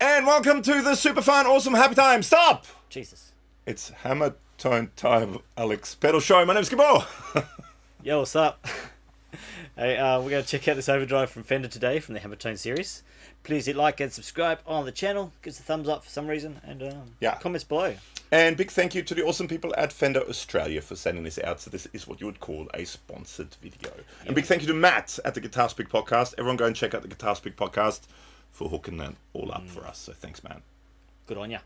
And welcome to the super fun, awesome, happy time. Stop! Jesus. It's HammerTone Time, Alex Pedal Show. My name's Gibbo. Yo, what's up? Hey, we're going to check out this overdrive from Fender today from the HammerTone series. Please hit like and subscribe on the channel. Give us a thumbs up for some reason, and comments below. And big thank you to the awesome people at Fender Australia for sending this out. So this is what you would call a sponsored video. Yeah. And big thank you to Matt at the Guitar Speak Podcast. Everyone go and check out the Guitar Speak Podcast for hooking that all up for us. So thanks, man. Good on ya.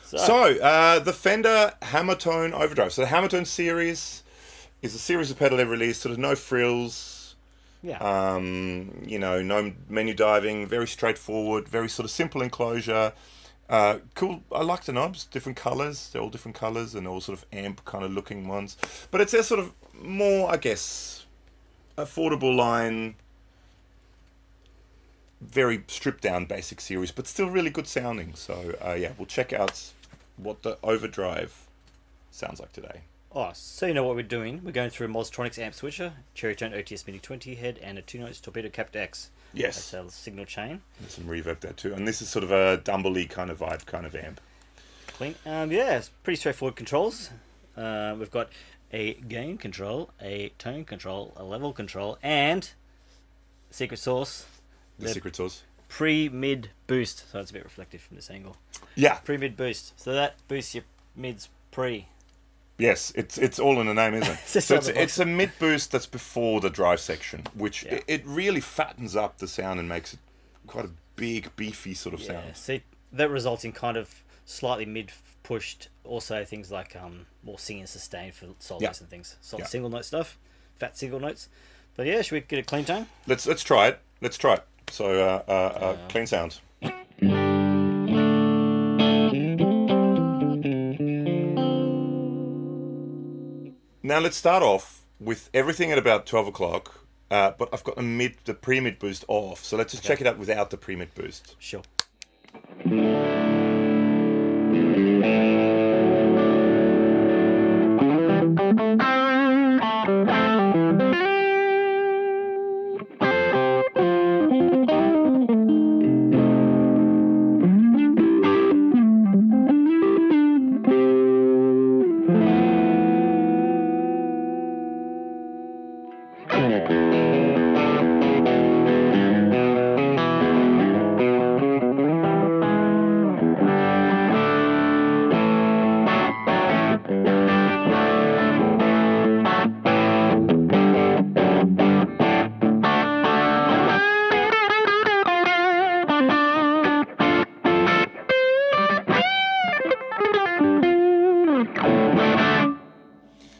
So the Fender HammerTone Overdrive. So the HammerTone series is a series of pedal they've released. Sort of no frills. Yeah. You know, no menu diving. Very straightforward. Very sort of simple enclosure. Cool. I like the knobs. Different colours. They're all different colours and all sort of amp kind of looking ones. But it's a sort of more, I guess, affordable line. Very stripped down basic series, but still really good sounding. So yeah, we'll check out what the Overdrive sounds like today. Oh, so you know what we're doing. We're going through a Mozztronics Amp Switcher, Cherry Tone OTS Mini 20 head, and a 2-notes Torpedo Captor X. Yes. That's a signal chain. There's some reverb there too. And this is sort of a Dumble-y kind of vibe kind of amp. Clean. Yeah, it's pretty straightforward controls. We've got a gain control, a tone control, a level control, and secret sauce. The secret sauce. Pre-mid boost. So it's a bit reflective from this angle. Yeah. Pre-mid boost. So that boosts your mids pre. Yes, it's all in the name, isn't it? So it's a mid boost that's before the drive section, which it really fattens up the sound and makes it quite a big, beefy sort of sound. See, that results in kind of slightly mid pushed. Also things like more singing sustain for solos and things. Single note stuff, fat single notes. But yeah, should we get a clean tone? Let's try it. Let's try it. So clean sounds. Now let's start off with everything at about 12 o'clock, but I've got the pre-mid boost off, so let's just check it out without the pre-mid boost. Sure.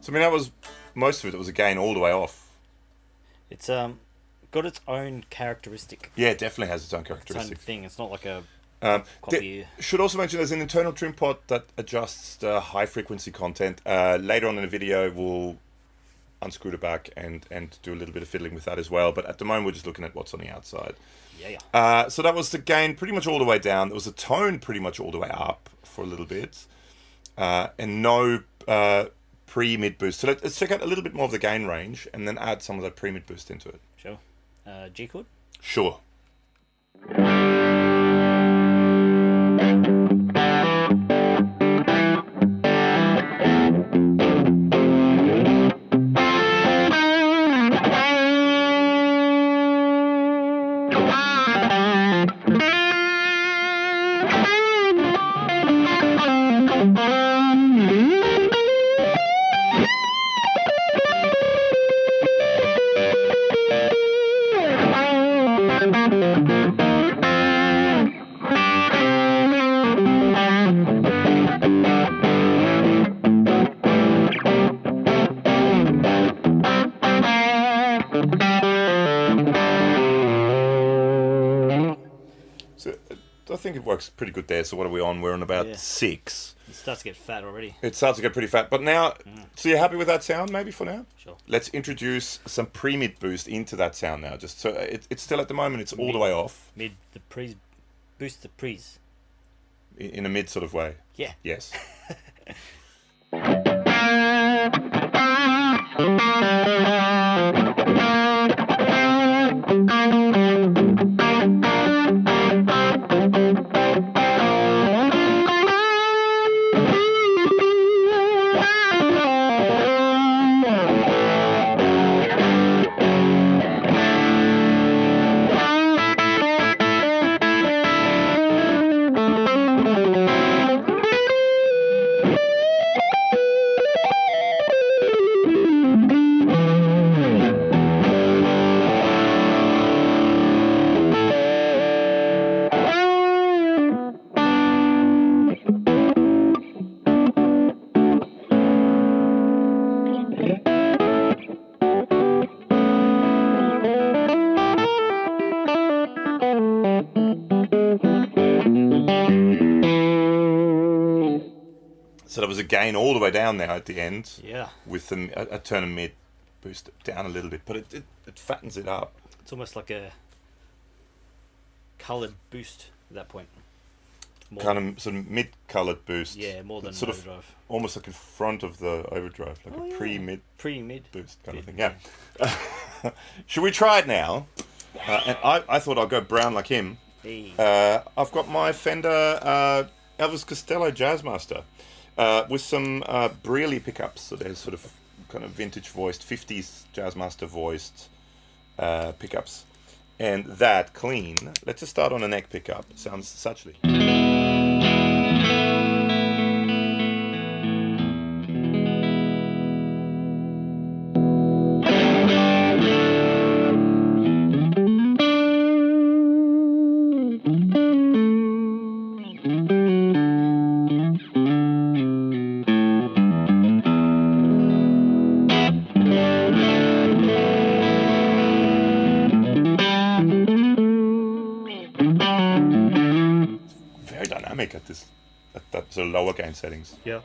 So I mean, that was most of it. It was a gain all the way off. It's got its own characteristic. Yeah, it definitely has its own Its characteristic. own thing. It's not like a copy. Should also mention there's an internal Trimpot that adjusts the high frequency content. Later on in the video, we'll unscrew the back and do a little bit of fiddling with that as well. But at the moment, we're just looking at what's on the outside. Yeah. So that was the gain pretty much all the way down. There was a tone pretty much all the way up for a little bit, and no pre-mid boost. So let's check out a little bit more of the gain range and then add some of that pre-mid boost into it. Sure. G chord? Sure. I think it works pretty good there. So what are we on? We're on about 6. It starts to get fat already. It starts to get pretty fat. But now, so you're happy with that sound maybe for now? Sure. Let's introduce some pre-mid boost into that sound now. Just so it's still at the moment, it's all the way off. Mid, the pre, boost the pre's. In a mid sort of way. Yeah. Yes. was a gain all the way down there at the end. Yeah. With a turn and mid, boost it down a little bit, but it fattens it up. It's almost like a coloured boost at that point. Kind of sort of mid-coloured boost. Yeah, more than sort overdrive. Of almost like in front of the overdrive, like a pre-mid boost kind of thing. Yeah. Should we try it now? And I thought I'd go brown like him. Hey. I've got my Fender Elvis Costello Jazzmaster with some Brearley pickups. So they're sort of kind of vintage voiced, 50s Jazzmaster voiced pickups. And that clean. Let's just start on a neck pickup. Sounds suchly. At that sort of lower gain settings. Yeah.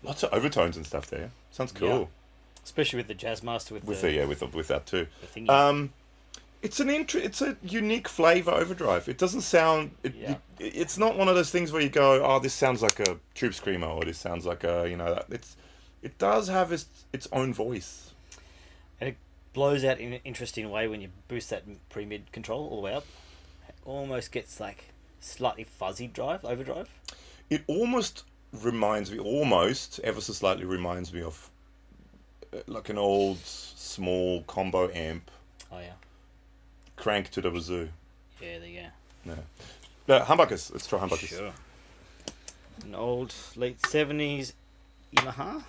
Lots of overtones and stuff there. Sounds cool. Yeah. Especially with the Jazzmaster with that too. The thingy. It's a unique flavor overdrive. It doesn't sound it's not one of those things where you go, oh, this sounds like a Tube Screamer, or this sounds like a, it does have its own voice. And it blows out in an interesting way when you boost that pre-mid control all the way up. It almost gets like slightly fuzzy overdrive. It almost ever so slightly reminds me of like an old small combo amp. Oh yeah. Crank to the wazoo. Yeah, there you go. Yeah. Humbuckers. Let's try humbuckers. Sure. An old late 70s Yamaha.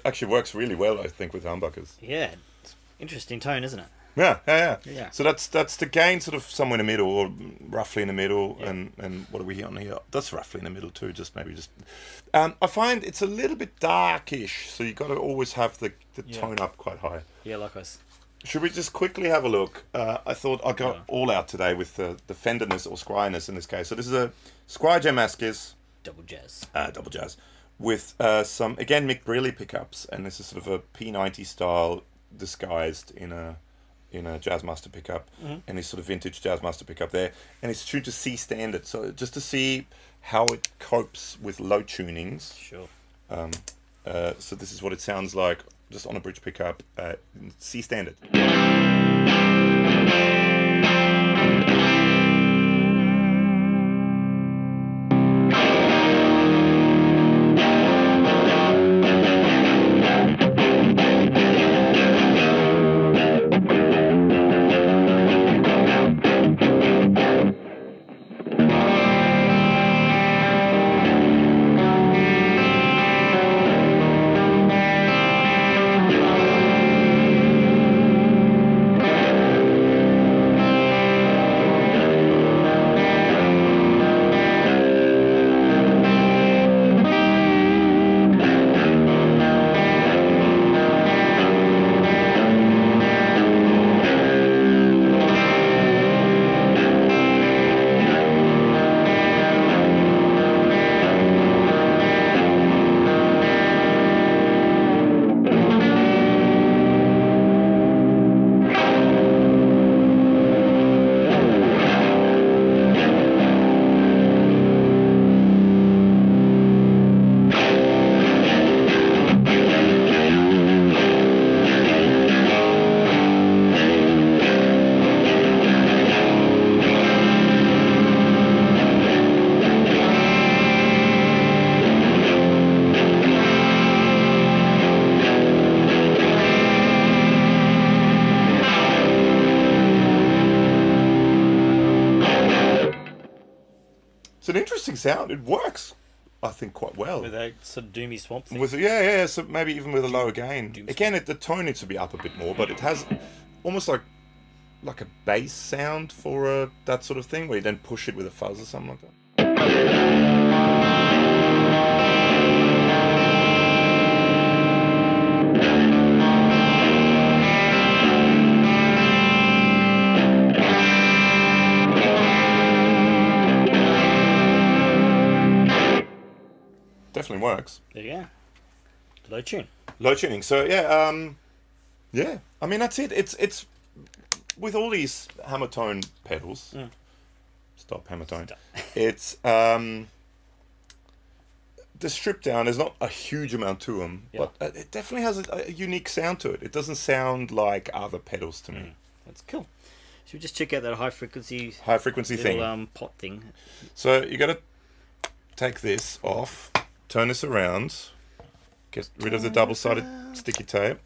Actually works really well, I think, with humbuckers. Yeah, it's interesting tone, isn't it? Yeah. So that's the gain sort of somewhere in the middle, or roughly in the middle, yeah. and what are we on here? That's roughly in the middle too. I find it's a little bit darkish, so you got to always have the tone up quite high. Yeah, likewise. Should we just quickly have a look? I thought I got all out today with the Fenderness or Squierness in this case. So this is a Squier JMascis double jazz. With some, again, Mick Brearley pickups, and this is sort of a P90 style disguised in a in a Jazzmaster pickup, and his sort of vintage Jazzmaster pickup there, and it's tuned to C standard. So just to see how it copes with low tunings. Sure. So this is what it sounds like just on a bridge pickup in C standard. An interesting sound. It works, I think, quite well. With a sort of doomy swamp thing. With yeah. So maybe even with a lower gain. Again, the tone needs to be up a bit more, but it has almost like a bass sound for that sort of thing, where you then push it with a fuzz or something like that. Definitely works. There you go. Low tune. Low tuning. So yeah, yeah. I mean that's it. It's with all these HammerTone pedals. Stop HammerTone. Stop. It's the strip down. There's not a huge amount to them, but it definitely has a unique sound to it. It doesn't sound like other pedals to me. That's cool. Should we just check out that high frequency thing? Pot thing. So you got to take this off. Turn this around, get rid of the double-sided sticky tape.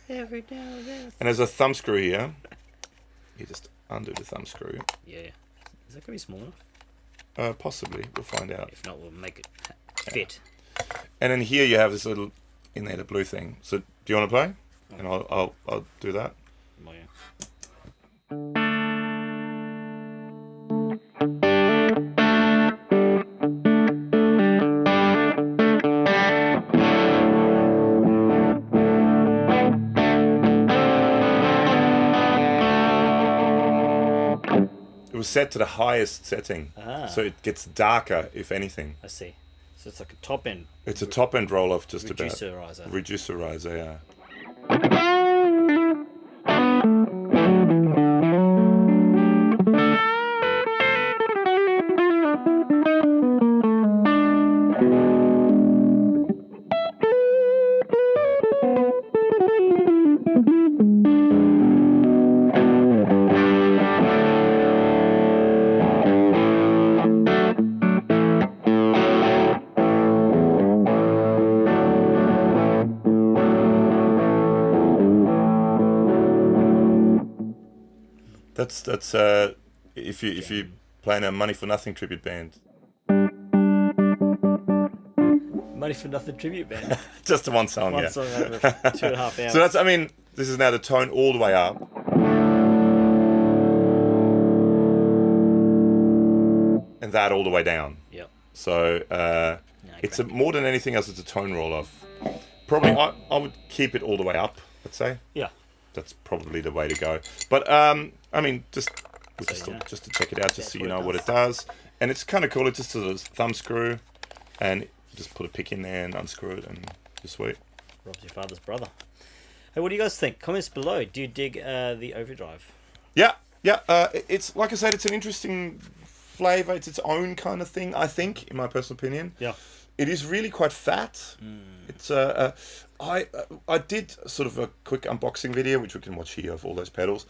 Every now and then. And there's a thumb screw here. You just undo the thumb screw. Yeah. Is that going to be small enough? Possibly. We'll find out. If not, we'll make it fit. And then here you have this little the blue thing. So do you want to play? And I'll do that. Oh, yeah. Set to the highest setting, so it gets darker, if anything. I see. So it's like a top end. It's a top end roll off, just reducerizer. Reducerizer, yeah. That's if you play in a Money for Nothing tribute band. Money for Nothing tribute band. Just the one song, One song over 2.5 hours. So that's, I mean, this is now the tone all the way up. And that all the way down. Yep. So it's more than anything else, it's a tone roll off. Probably I would keep it all the way up, let's say. Yeah. That's probably the way to go. But I mean, just to check it out, just so you know what it does. And it's kind of cool. It's just a thumb screw, and just put a pick in there and unscrew it, and you're sweet. Rob's your father's brother. Hey, what do you guys think? Comments below. Do you dig the Overdrive? Yeah. It's like I said, it's an interesting flavour. It's its own kind of thing, I think, in my personal opinion. Yeah. It is really quite fat. It's I did sort of a quick unboxing video, which we can watch here, of all those pedals.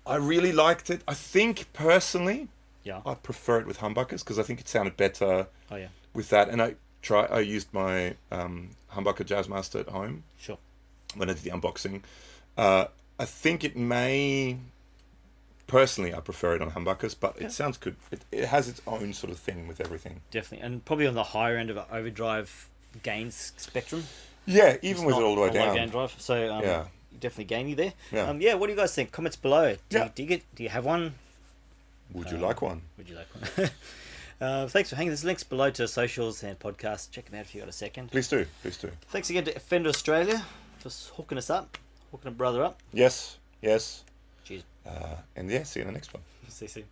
I really liked it. I think personally, I prefer it with humbuckers because I think it sounded better. Oh yeah. With that, and I used my humbucker Jazzmaster at home. Sure. When I did the unboxing, I think it may. Personally, I prefer it on humbuckers, but it sounds good. It has its own sort of thing with everything. Definitely, and probably on the higher end of an Overdrive gains spectrum. Yeah, even with it all the way a down. low gain drive, so definitely gainy there. Yeah. What do you guys think? Comments below. Do you dig it? Do you have one? Would you like one? Would you like one? Thanks for hanging. There's links below to socials and podcasts. Check them out if you got a second. Please do. Thanks again to Fender Australia for hooking us up, hooking a brother up. Yes. Cheers. And yeah, see you in the next one. See you soon.